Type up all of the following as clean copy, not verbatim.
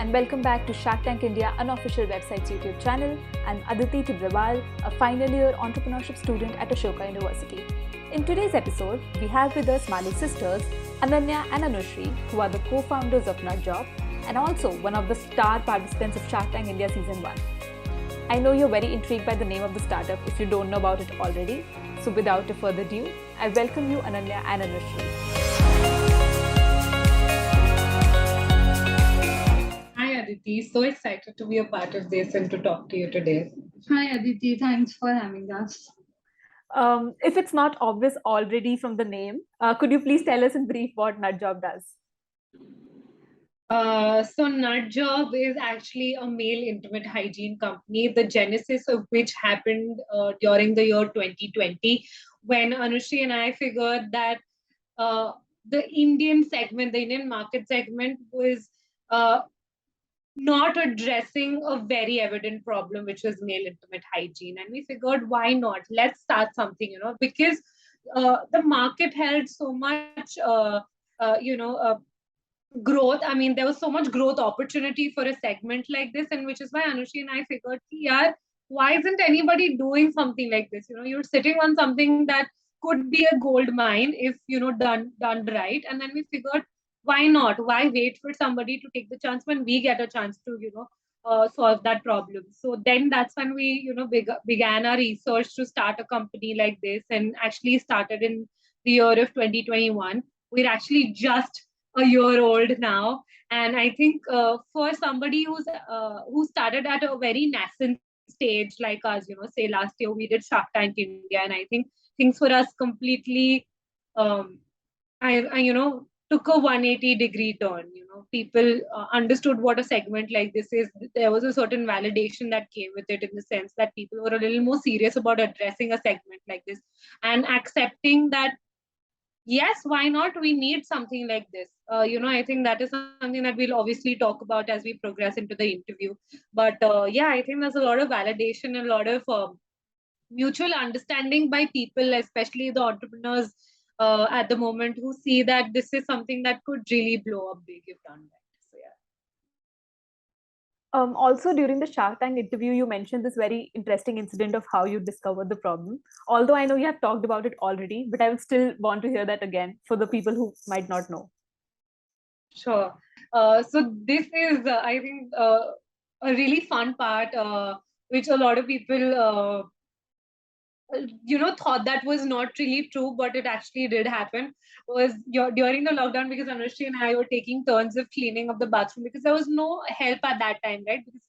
and welcome back to Shark Tank India unofficial website's YouTube channel. I'm Aditi Tibrawal, a final year entrepreneurship student at Ashoka University. In today's episode, we have with us Maloo sisters, Ananya and Anushree, who are the co-founders of Nuutjob and also one of the star participants of Shark Tank India Season 1. I know you're very intrigued by the name of the startup if you don't know about it already. So without further ado, I welcome you Ananya and Anushree. Aditi, so excited to be a part of this and to talk to you today. Hi Aditi, thanks for having us. If it's not obvious already from the name, could you please tell us in brief what Nuutjob does? So Nuutjob is actually a male intimate hygiene company, the genesis of which happened during the year 2020, when Anushree and I figured that the Indian segment, the Indian market segment was not addressing a very evident problem, which was male intimate hygiene. And we figured, why not? Let's start something, because the market held so much, growth. I mean, there was so much growth opportunity for a segment like this, and which is why Anushree and I figured, yeah, why isn't anybody doing something like this? You're sitting on something that could be a gold mine if done right. And then we figured, why not? Why wait for somebody to take the chance when we get a chance to solve that problem? So then that's when we began our research to start a company like this, and actually started in the year of 2021. We're actually just a year old now, and I think for somebody who started at a very nascent stage like us, say last year we did Shark Tank India, and I think things for us completely I took a 180-degree turn. People understood what a segment like this is. There was a certain validation that came with it, in the sense that people were a little more serious about addressing a segment like this and accepting that, yes, why not? We need something like this. I think that is something that we'll obviously talk about as we progress into the interview. But yeah, I think there's a lot of validation and a lot of mutual understanding by people, especially the entrepreneurs at the moment, who see that this is something that could really blow up big if done right. So yeah. Also, during the Shark Tank interview, you mentioned this very interesting incident of how you discovered the problem. Although I know you have talked about it already, but I would still want to hear that again for the people who might not know. Sure. So this is, I think, a really fun part, which a lot of people thought that was not really true, but it actually did happen. Was during the lockdown, because Anushree and I were taking turns of cleaning of the bathroom, because there was no help at that time, right? Because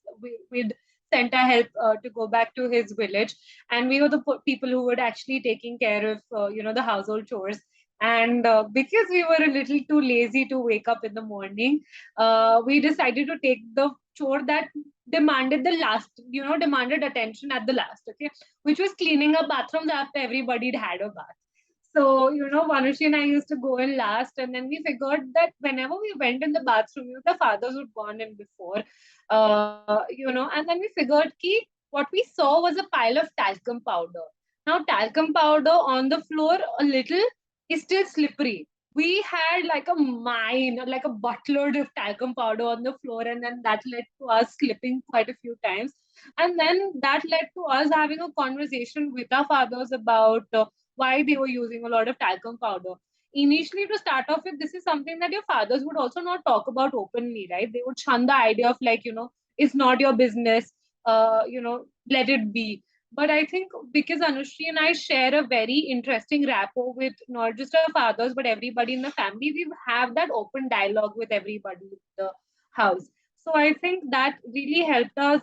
we'd sent our help to go back to his village, and we were the people who were actually taking care of the household chores. And because we were a little too lazy to wake up in the morning, we decided to take the chore that demanded demanded attention at the last, okay, which was cleaning up bathrooms after everybody had a bath. So, Vanushi and I used to go in last, and then we figured that whenever we went in the bathroom, the fathers would gone in before, and then we figured what we saw was a pile of talcum powder. Now, talcum powder on the floor a little is still slippery. We had like a mine, like a buttload of talcum powder on the floor, and then that led to us slipping quite a few times. And then that led to us having a conversation with our fathers about why they were using a lot of talcum powder. Initially, to start off with, this is something that your fathers would also not talk about openly, right? They would shun the idea of it's not your business, let it be. But I think because Anushree and I share a very interesting rapport with not just our fathers, but everybody in the family, we have that open dialogue with everybody in the house. So I think that really helped us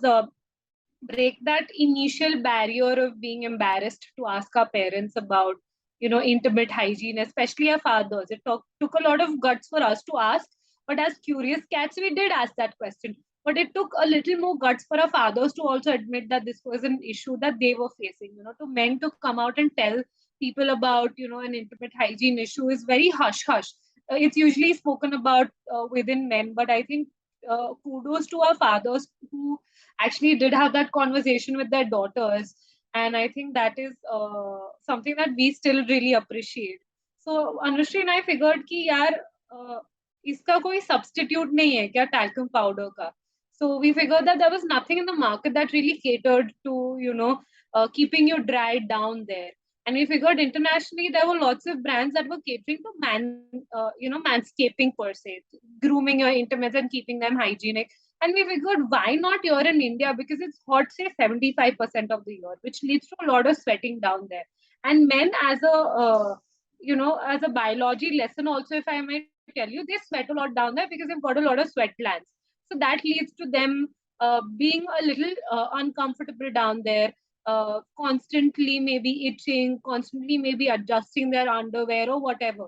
break that initial barrier of being embarrassed to ask our parents about, intimate hygiene, especially our fathers. It took a lot of guts for us to ask, but as curious cats, we did ask that question. But it took a little more guts for our fathers to also admit that this was an issue that they were facing. To men to come out and tell people about, an intimate hygiene issue is very hush hush. It's usually spoken about within men, but I think kudos to our fathers who actually did have that conversation with their daughters. And I think that is something that we still really appreciate. So Anushree and I figured कि यार इसका कोई substitute नहीं है क्या talcum powder का. So we figured that there was nothing in the market that really catered to, keeping you dried down there. And we figured internationally there were lots of brands that were catering to manscaping per se, grooming your intimates and keeping them hygienic. And we figured, why not here in India? Because it's hot, say 75% of the year, which leads to a lot of sweating down there. And men, as a biology lesson, also, if I might tell you, they sweat a lot down there because they've got a lot of sweat glands. So that leads to them being a little uncomfortable down there, constantly maybe itching, constantly maybe adjusting their underwear or whatever.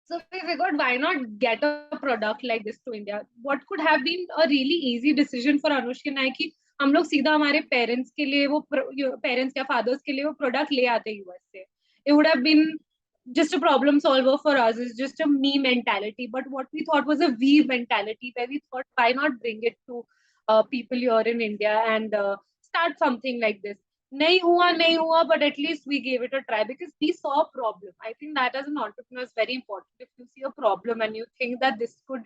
So we figured, why not get a product like this to India? What could have been a really easy decision for Anushree and I कि हम लोग सीधा हमारे parents के लिए वो parents या fathers के लिए वो प्रोडक्ट ले आते यूएस से. It would have been just a problem solver for us. It's just a me mentality. But what we thought was a we mentality, where we thought, why not bring it to people here in India and start something like this. Nahi hua, but at least we gave it a try because we saw a problem. I think that as an entrepreneur is very important. If you see a problem and you think that this could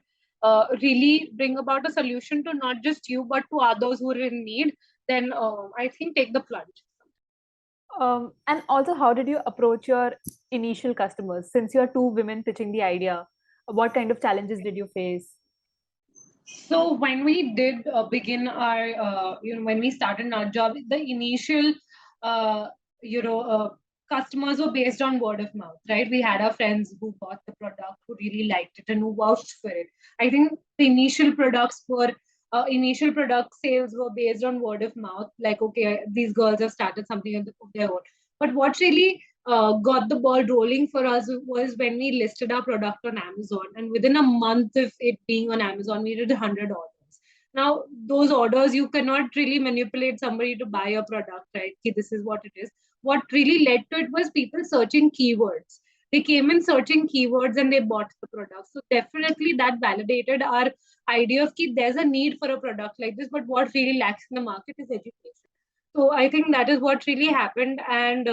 really bring about a solution to not just you, but to others who are in need, then I think take the plunge. And also, how did you approach your initial customers? Since you're two women pitching the idea, what kind of challenges did you face? So when we did begin our, when we started Nuutjob, the initial, you know, uh, customers were based on word of mouth, right? We had our friends who bought the product, who really liked it, and who vouched for it. I think the initial product sales were based on word of mouth. Like, okay, these girls have started something of their own. But what really got the ball rolling for us was when we listed our product on Amazon. And within a month of it being on Amazon, we did 100 orders. Now, those orders, you cannot really manipulate somebody to buy a product, right? Okay, this is what it is. What really led to it was people searching keywords. They came in searching keywords and they bought the product. So definitely that validated our idea of that there's a need for a product like this, but what really lacks in the market is education. So I think that is what really happened. And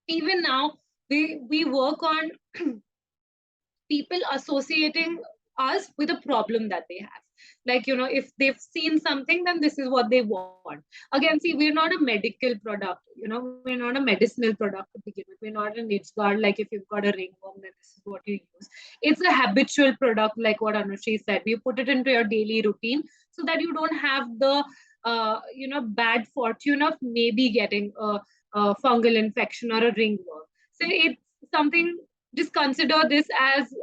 even now we work on people associating us with a problem that they have. Like, if they've seen something, then this is what they want. Again, see, we're not a medical product, we're not a medicinal product to begin with. We're not an itch guard, like if you've got a ringworm, then this is what you use. It's a habitual product, like what Anushree said. We put it into your daily routine so that you don't have the bad fortune of maybe getting a fungal infection or a ringworm. So it's something, just consider this as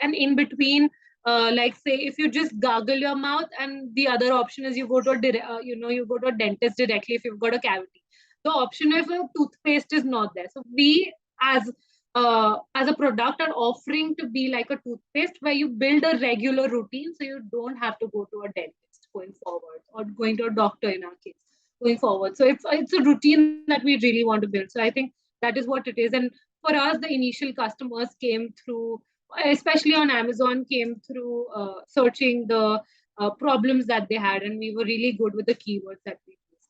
an in between. Like, say, if you just gargle your mouth, and the other option is you go to you go to a dentist directly if you've got a cavity. The option of a toothpaste is not there. So we, as a product, are offering to be like a toothpaste where you build a regular routine, so you don't have to go to a dentist going forward, or going to a doctor in our case going forward. So it's a routine that we really want to build. So I think that is what it is. And for us, the initial customers came through, especially on Amazon, came through searching the problems that they had, and we were really good with the keywords that we used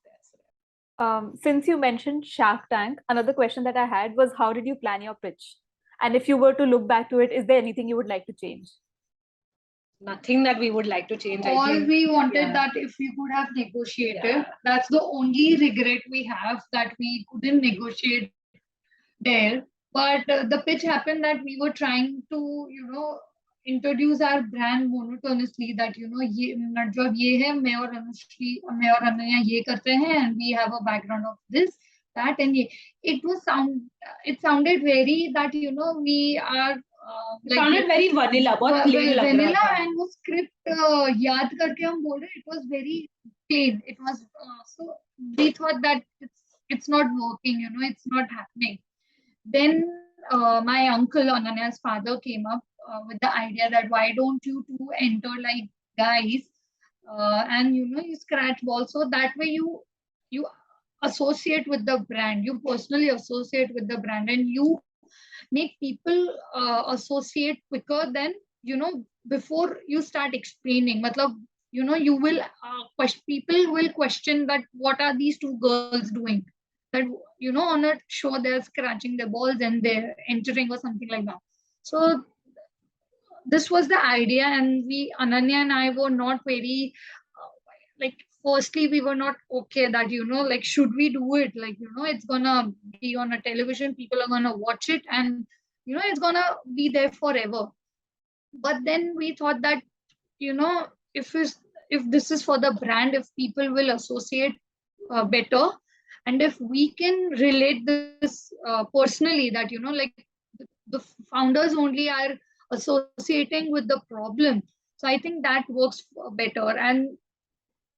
there. Since you mentioned Shark Tank, another question that I had was, how did you plan your pitch? And if you were to look back to it, is there anything you would like to change? Nothing that we would like to change. All we wanted that if we could have negotiated, that's the only regret we have, that we couldn't negotiate there. But the pitch happened that we were trying to, introduce our brand monotonously, that ये Nuutjob ये है, मैं और Ananya ये करते हैं, and we have a background of this, that, and ये. It sounded very that we are like, sounded very vanilla, बहुत plain लग vanilla, रहा था. and वो script याद करके हम बोल रहे, it was very plain. It was so we thought that it's not working, it's not happening. Then my uncle, Ananya's father, came up with the idea that why don't you two enter like guys, and you scratch balls, so that way you associate with the brand, you personally associate with the brand, and you make people associate quicker than before you start explaining. Matlab, you will people will question that what are these two girls doing, that on a show they're scratching their balls and they're entering or something like that. So this was the idea, and Ananya and I were not very like, firstly we were not okay that, like, should we do it, like, it's gonna be on a television, people are gonna watch it, and it's gonna be there forever. But then we thought that, if this is for the brand, if people will associate better, and if we can relate this personally, that, like, the founders only are associating with the problem. So I think that works better, and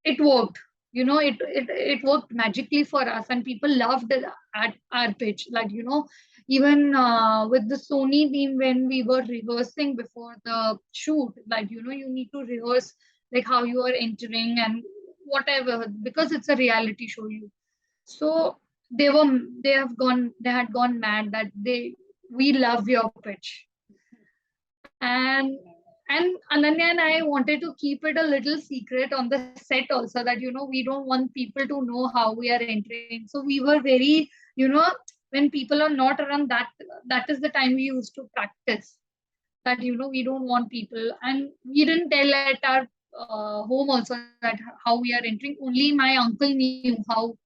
it worked. It worked magically for us, and people loved it at our pitch. Like, even with the Sony team, when we were rehearsing before the shoot, like, you need to rehearse like how you are entering and whatever, because it's a reality show. So they were they had gone mad that we love your pitch. And Ananya and I wanted to keep it a little secret on the set also, that, we don't want people to know how we are entering. So we were very, when people are not around, that is the time we used to practice, that, we don't want people. And we didn't tell at our home also that how we are entering. Only my uncle knew how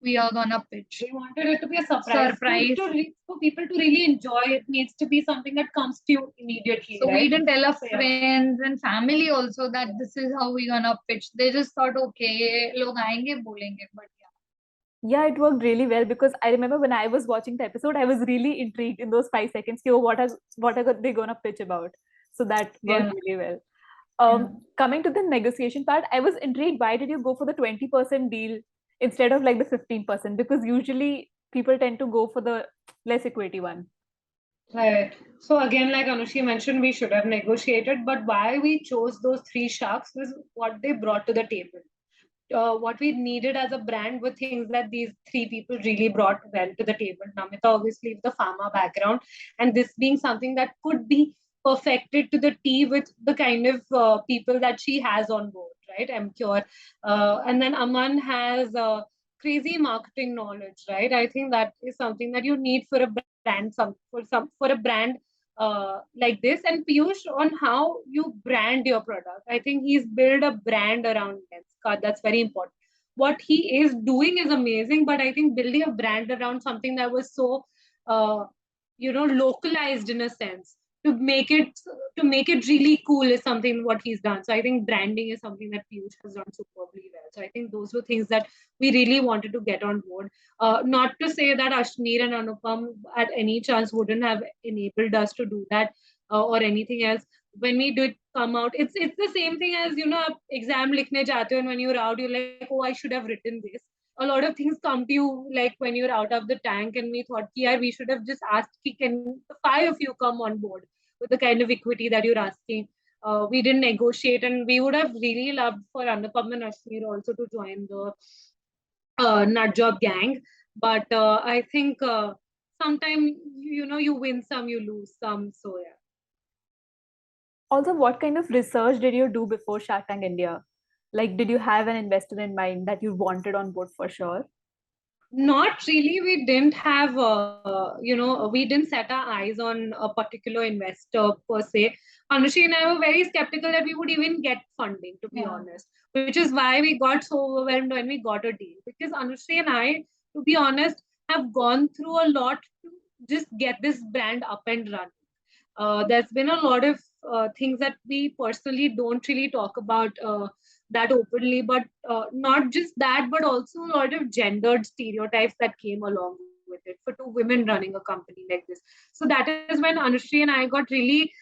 we are gonna pitch. We wanted it to be a surprise. For people to really enjoy it needs to be something that comes to you immediately. So right? we didn't tell our So, friends and family also that this is how we're gonna pitch. They just thought, okay, log aayenge, bolenge. But Yeah, it worked really well, because I remember when I was watching the episode, I was really intrigued in those 5 seconds. Oh, what are they gonna pitch about? So that worked really well. Coming to the negotiation part, I was intrigued. Why did you go for the 20% deal instead of like the 15%? Because usually people tend to go for the less equity one. Right. So again, like Anushree mentioned, we should have negotiated, but why we chose those three sharks was what they brought to the table. What we needed as a brand were things that these three people really brought well to the table. Namita, obviously, with the pharma background, and this being something that could be perfected to the T with the kind of people that she has on board, right? I'm sure. And then Aman has crazy marketing knowledge, right? I think that is something that you need for a brand, for a brand like this. And Piyush, on how you brand your product, I think he's built a brand around Lenskart. That's very important. What he is doing is amazing, but I think building a brand around something that was so uh, localized in a sense, to make it really cool is something what he's done. So I think branding is something that Piyush has done superbly well. So I think those were things that we really wanted to get on board. Not to say that Ashneer and Anupam at any chance wouldn't have enabled us to do that, or anything else. When we did come out, it's the same thing as, exam likhne jate ho, and when you're out, you're like, oh, I should have written this. A lot of things come to you like when you're out of the tank, and we thought, yeah, we should have just asked, can the five of you come on board with the kind of equity that you're asking. We didn't negotiate, and we would have really loved for Anupam and Ashneer also to join the Nuutjob gang. But I think sometimes, you win some, you lose some. So yeah. Also, what kind of research did you do before Shark Tank India? Like, did you have an investor in mind that you wanted on board for sure? Not really. We didn't have, we didn't set our eyes on a particular investor per se. Anushree and I were very skeptical that we would even get funding, to be honest, which is why we got so overwhelmed when we got a deal. Because Anushree and I, to be honest, have gone through a lot to just get this brand up and running. There's been a lot of things that we personally don't really talk about that openly, but not just that, but also a lot of gendered stereotypes that came along with it for two women running a company like this. So that is when Anushree and I got really,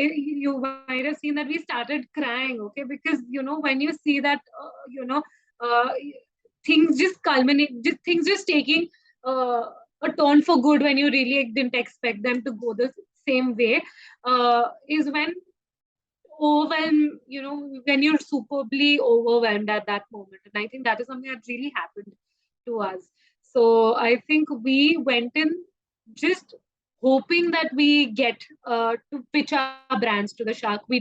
you might have seen that we started crying, okay, because when you see that, uh, things just culminate, just things just taking a turn for good when you really didn't expect them to go the same way, is when overwhelm, when you're superbly overwhelmed at that moment. And I think that is something that really happened to us. So I think we went in just hoping that we get to pitch our brands to the shark. We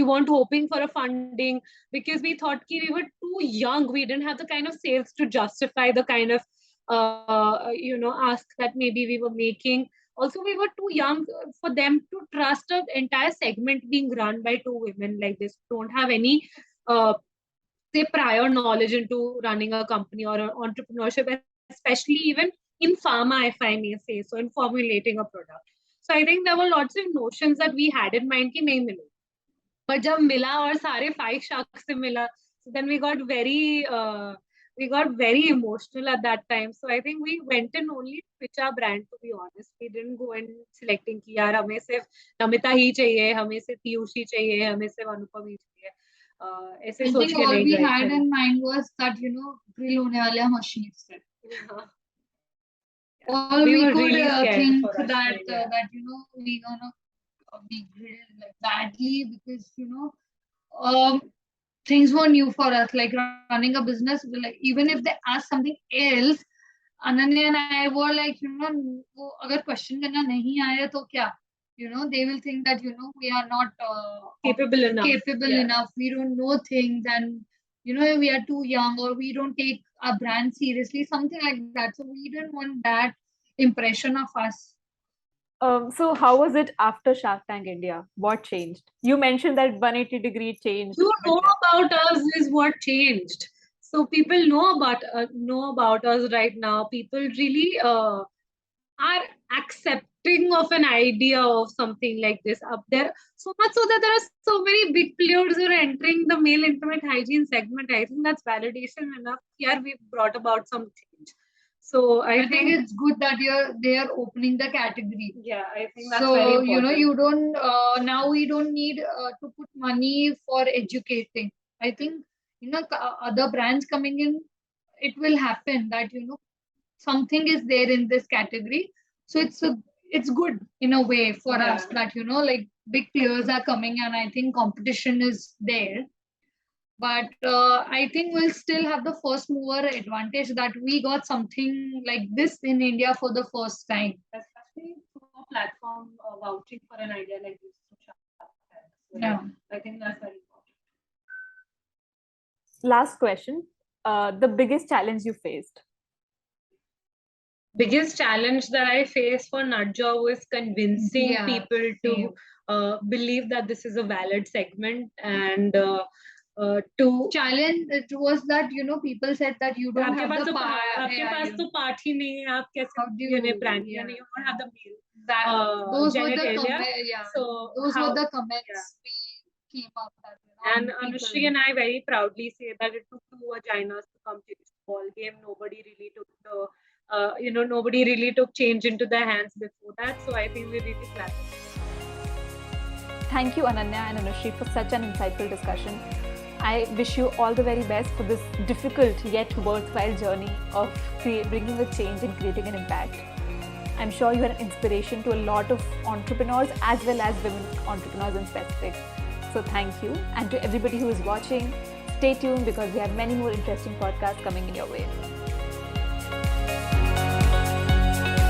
weren't hoping for a funding, because we thought we were too young. We didn't have the kind of sales to justify the kind of ask that maybe we were making. Also, we were too young for them to trust an entire segment being run by two women like this. Don't have any say prior knowledge into running a company or entrepreneurship, especially even in pharma, if I may say so, in formulating a product. So I think there were lots of notions that we had in mind कि नहीं मिले. But जब मिला और सारे 5 sharks से मिला, so then we got very emotional at that time. So I think we went in only to pitch our brand, to be honest. We didn't go in selecting कि यार हमें सिर्फ नमिता ही चाहिए, हमें सिर्फ पीयूष ही चाहिए, हमें सिर्फ अनुपम ही चाहिए. ऐसे I सोच think के all नहीं we गए had थे. in mind was that, grill hone wale machines se. All We we were could really scared think for us, that yeah. that we gonna be grilled like badly because um things were new for us, like running a business. Like even if they ask something else, Ananya and I were like, वो अगर question करना नहीं आया तो क्या? They will think that we are not Capable enough. capable Yeah. enough. We don't know things, and we are too young, or we don't take our brand seriously, something like that. So we didn't want that impression of us. So how was it after Shark Tank India? What changed? You mentioned that 180-degree change. You know about us is what changed. So people know about us right now. People really are accepting of an idea of something like this up there. So much so that there are so many big players who are entering the male intimate hygiene segment. I think that's validation enough. Here we brought about some change. So I think it's good that they are opening the category. Yeah, I think that's So very important. you don't now we don't need to put money for educating. I think other brands coming in, it will happen that something is there in this category. So it's good in a way for us that like big players are coming, and I think competition is there. But I think we'll still have the first mover advantage that we got something like this in India for the first time. Especially through a platform vouching for an idea like this. So Yeah. I think that's very important. Last question. The biggest challenge you faced? Biggest challenge that I face for Nuutjob was convincing people to believe that this is a valid segment, and to challenge it was that people said that you don't have the आपके पास तो part ही नहीं है, आप कैसे brand you don't have the male those were the genitalia. So those were the comments we came up that and Anushree and I very proudly say that it took 2 vaginas to come to this ball game. Nobody really took the nobody really took change into their hands before that. So I think we're really glad. Thank you, Ananya and Anushree, for such an insightful discussion. I wish you all the very best for this difficult yet worthwhile journey of bringing a change and creating an impact. I'm sure you are an inspiration to a lot of entrepreneurs as well as women entrepreneurs in specific. So thank you. And to everybody who is watching, stay tuned because we have many more interesting podcasts coming in your way.